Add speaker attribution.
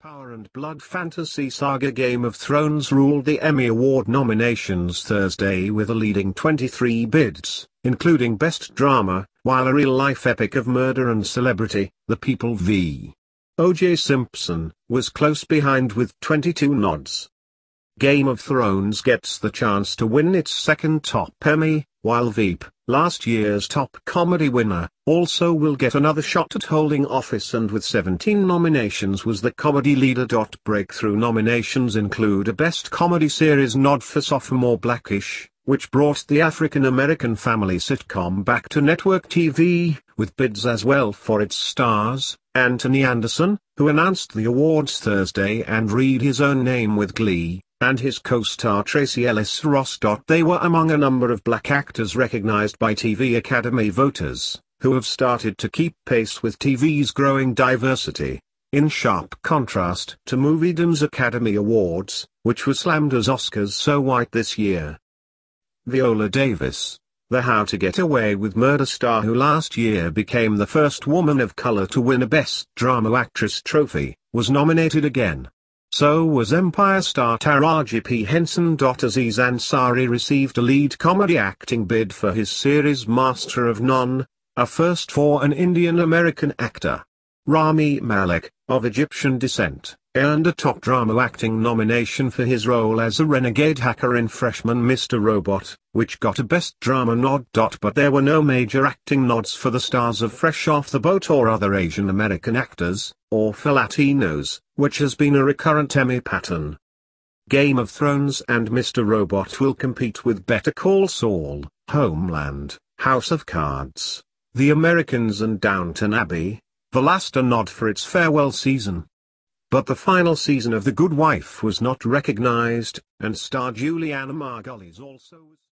Speaker 1: Power and Blood fantasy saga Game of Thrones ruled the Emmy Award nominations Thursday with a leading 23 bids, including Best Drama, while a real-life epic of murder and celebrity, The People v. O.J. Simpson, was close behind with 22 nods. Game of Thrones gets the chance to win its second top Emmy, while Veep, last year's top comedy winner, also will get another shot at holding office, and with 17 nominations was the comedy leader. Breakthrough nominations include a Best Comedy Series nod for sophomore Blackish, which brought the African-American family sitcom back to network TV, with bids as well for its stars, Anthony Anderson, who announced the awards Thursday and read his own name with glee, and his co-star Tracee Ellis Ross. They were among a number of black actors recognized by TV Academy voters, who have started to keep pace with TV's growing diversity, in sharp contrast to Moviedom's Academy Awards, which were slammed as Oscars so white this year. Viola Davis, the How to Get Away with Murder star who last year became the first woman of color to win a Best Drama Actress trophy, was nominated again. So was Empire star Taraji P. Henson. Aziz Ansari received a lead comedy acting bid for his series Master of None, a first for an Indian-American actor. Rami Malek, of Egyptian descent, earned a top drama acting nomination for his role as a renegade hacker in Freshman Mr. Robot, which got a Best Drama nod. But there were no major acting nods for the stars of Fresh Off the Boat or other Asian American actors, or for Latinos, which has been a recurrent Emmy pattern. Game of Thrones and Mr. Robot will compete with Better Call Saul, Homeland, House of Cards, The Americans and Downton Abbey, the last a nod for its farewell season. But the final season of The Good Wife was not recognized, and star Julianna Margulies also was